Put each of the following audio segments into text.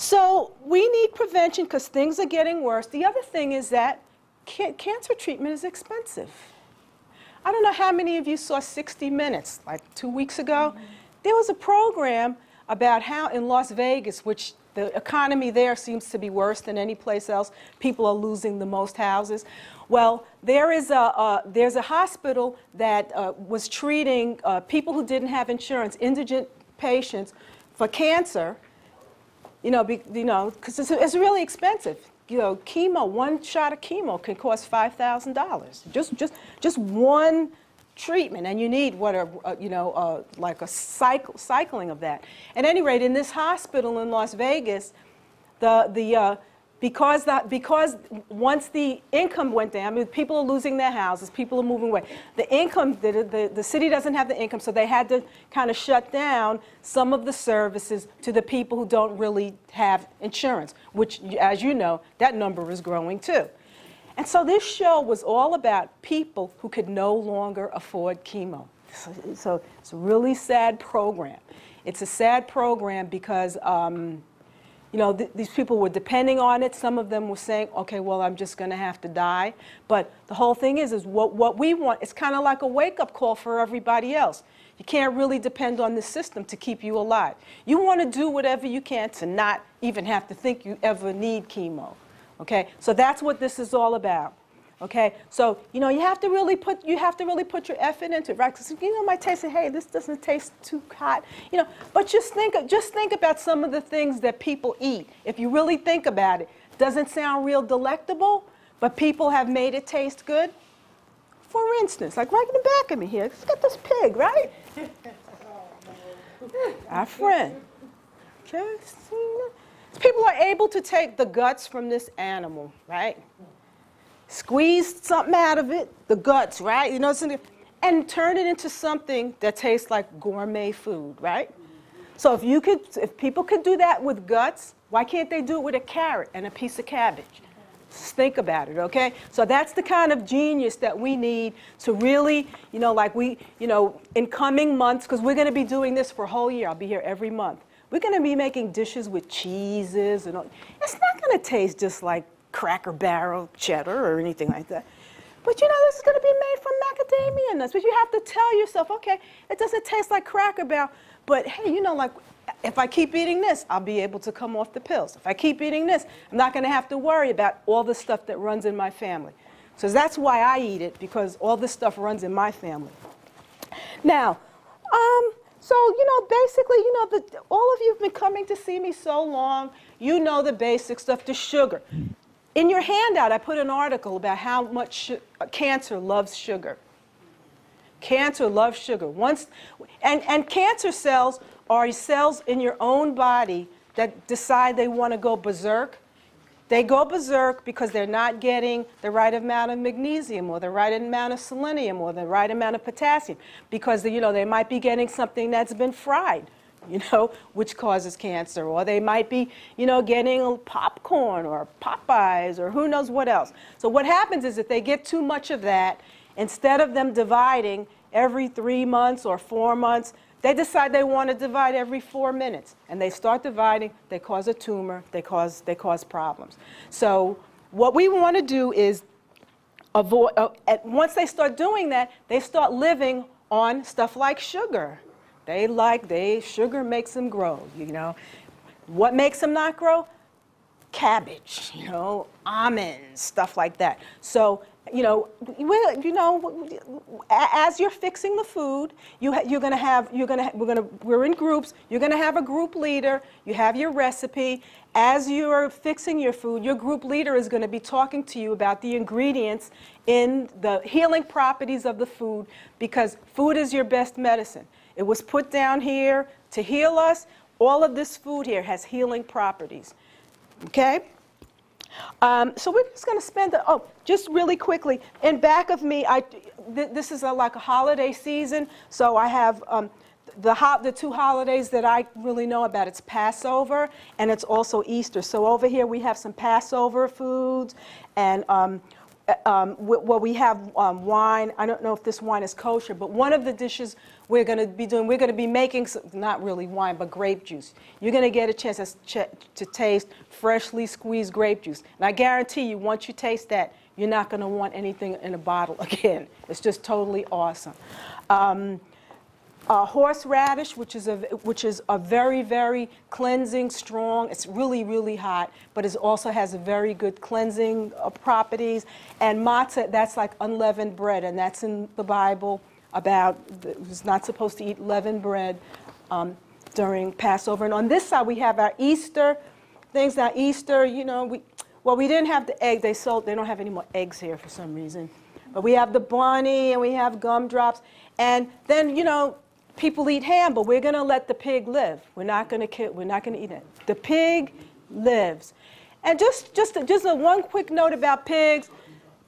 So we need prevention because things are getting worse. The other thing is that cancer treatment is expensive. I don't know how many of you saw 60 Minutes, like 2 weeks ago. Mm-hmm. There was a program about how in Las Vegas, which the economy there seems to be worse than any place else, people are losing the most houses. Well, there's a hospital that was treating people who didn't have insurance, indigent patients, for cancer, because it's really expensive. Chemo, one shot of chemo can cost $5,000. Just one treatment, and you need like a cycling of that. At any rate, in this hospital in Las Vegas, because once the income went down, I mean, people are losing their houses, people are moving away. The income, the city doesn't have the income, so they had to kind of shut down some of the services to the people who don't really have insurance, which, as you know, that number is growing too. And so this show was all about people who could no longer afford chemo. So it's a really sad program. It's a sad program because these people were depending on it. Some of them were saying, okay, well, I'm just going to have to die. But the whole thing is what we want, it's kind of like a wake-up call for everybody else. You can't really depend on the system to keep you alive. You want to do whatever you can to not even have to think you ever need chemo. Okay? So that's what this is all about. Okay? So, you have to really put your effort into it, right? Because it might taste, hey, this doesn't taste too hot, but just think about some of the things that people eat. If you really think about it, doesn't sound real delectable, but people have made it taste good. For instance, like right in the back of me here, let's get this pig, right? Our friend. Okay? People are able to take the guts from this animal, right? Squeeze something out of it, the guts, right? And turn it into something that tastes like gourmet food, right? So if people could do that with guts, why can't they do it with a carrot and a piece of cabbage? Just think about it, okay? So that's the kind of genius that we need to really, in coming months, because we're going to be doing this for a whole year. I'll be here every month. We're going to be making dishes with cheeses and all. It's not going to taste just like Cracker Barrel cheddar or anything like that. But this is going to be made from macadamia nuts. But you have to tell yourself, okay, it doesn't taste like Cracker Barrel, but hey, like if I keep eating this, I'll be able to come off the pills. If I keep eating this, I'm not going to have to worry about all the stuff that runs in my family. So that's why I eat it, because all this stuff runs in my family. Now, so, basically, all of you have been coming to see me so long, you know the basic stuff, the sugar. In your handout, I put an article about how much cancer loves sugar. Cancer loves sugar. And cancer cells are cells in your own body that decide they want to go berserk. They go berserk because they're not getting the right amount of magnesium or the right amount of selenium or the right amount of potassium, because they might be getting something that's been fried, which causes cancer, or they might be, getting popcorn or Popeyes or who knows what else. So what happens is if they get too much of that, instead of them dividing every 3 months or 4 months, they decide they want to divide every 4 minutes, and they start dividing. They cause a tumor. They cause problems. So what we want to do is avoid. Once they start doing that, they start living on stuff like sugar. Sugar makes them grow. What makes them not grow? Cabbage. Almonds, stuff like that. So. As you're fixing the food, we're in groups. You're gonna have a group leader. You have your recipe. As you're fixing your food, your group leader is going to be talking to you about the ingredients in the healing properties of the food, because food is your best medicine. It was put down here to heal us. All of this food here has healing properties. Okay. So we're just going to spend, just really quickly, in back of me, this is like a holiday season, so I have the two holidays that I really know about. It's Passover, and it's also Easter. So over here we have some Passover foods, and well, we have wine. I don't know if this wine is kosher, but one of the dishes we're going to be doing, we're going to be making, not really wine, but grape juice. You're going to get a chance to taste freshly squeezed grape juice. And I guarantee you, once you taste that, you're not going to want anything in a bottle again. It's just totally awesome. Horseradish, which is a very, very cleansing, strong. It's really, really hot, but it also has a very good cleansing properties. And matzah, that's like unleavened bread, and that's in the Bible about it's not supposed to eat leavened bread during Passover. And on this side, we have our Easter things. Now, Easter, you know, we didn't have the egg. They don't have any more eggs here for some reason. But we have the bunny, and we have gumdrops. And then, you know, people eat ham, but we're going to let the pig live. We're not going to eat it. The pig lives. And just one quick note about pigs.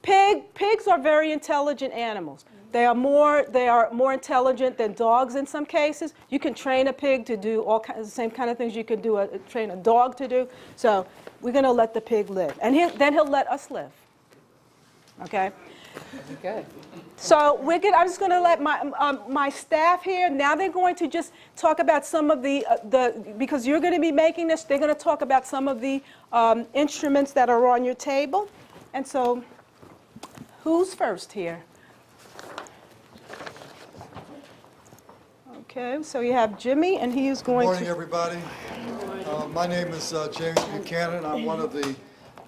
Pigs are very intelligent animals. They are more intelligent than dogs in some cases. You can train a pig to do all kinds of the same kind of things you could train a dog to do. So we're going to let the pig live, and then he'll let us live. Okay. Good. So I'm just going to let my staff here. Now they're going to just talk about some of because you're going to be making this. They're going to talk about some of the instruments that are on your table. And so, who's first here? Okay. So you have Jimmy, and he is going to. Good morning, everybody. My name is James Buchanan. I'm one of the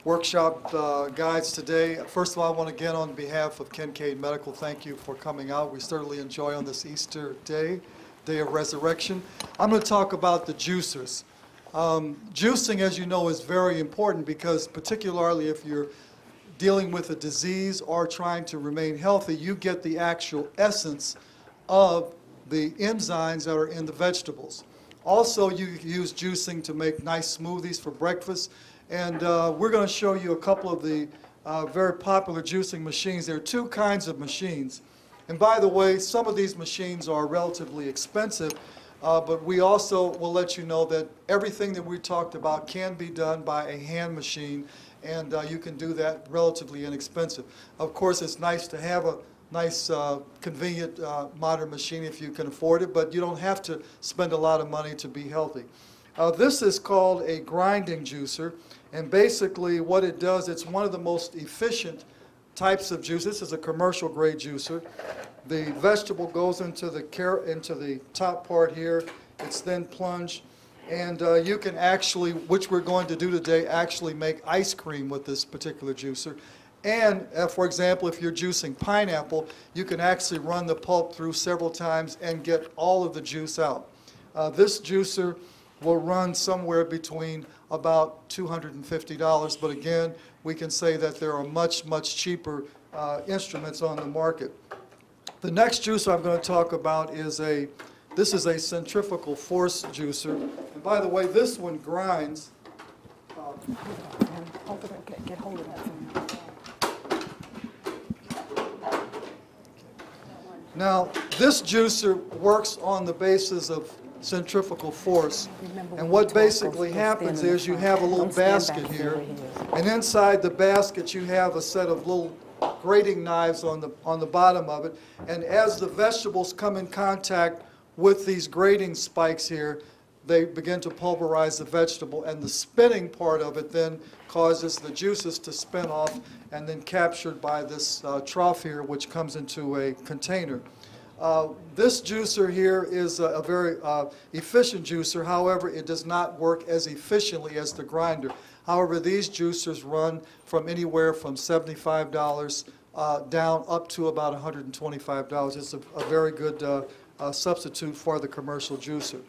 workshop guides today. First of all, I want to again, on behalf of Kincaid Medical, thank you for coming out. We certainly enjoy on this Easter day of resurrection. I'm going to talk about the juicers. Juicing, as you know, is very important because particularly if you're dealing with a disease or trying to remain healthy, you get the actual essence of the enzymes that are in the vegetables. Also, you use juicing to make nice smoothies for breakfast. And we're going to show you a couple of the very popular juicing machines. There are two kinds of machines. And by the way, some of these machines are relatively expensive, but we also will let you know that everything that we talked about can be done by a hand machine, and you can do that relatively inexpensive. Of course, it's nice to have a nice, convenient, modern machine if you can afford it, but you don't have to spend a lot of money to be healthy. This is called a grinding juicer. And basically what it does, it's one of the most efficient types of juice. This is a commercial grade juicer. The vegetable goes into the top part here. It's then plunged. And you can actually, which we're going to do today, actually make ice cream with this particular juicer. And for example, if you're juicing pineapple, you can actually run the pulp through several times and get all of the juice out. This juicer will run somewhere between about $250, but again, we can say that there are much, much cheaper instruments on the market. The next juicer I'm going to talk about is this is a centrifugal force juicer. And by the way, this one grinds. Get hold of that. Now, this juicer works on the basis of centrifugal force. And what basically happens is you have a little basket here, and inside the basket you have a set of little grating knives on the bottom of it. And as the vegetables come in contact with these grating spikes here, they begin to pulverize the vegetable, and the spinning part of it then causes the juices to spin off and then captured by this trough here, which comes into a container. This juicer here is a very efficient juicer. However, it does not work as efficiently as the grinder. However, these juicers run from anywhere from $75 down up to about $125. It's a very good substitute for the commercial juicer.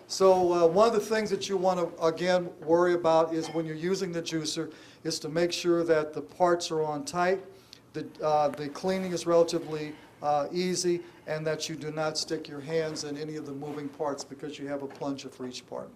So one of the things that you want to, again, worry about is when you're using the juicer is to make sure that the parts are on tight, the cleaning is relatively easy, and that you do not stick your hands in any of the moving parts because you have a plunger for each part.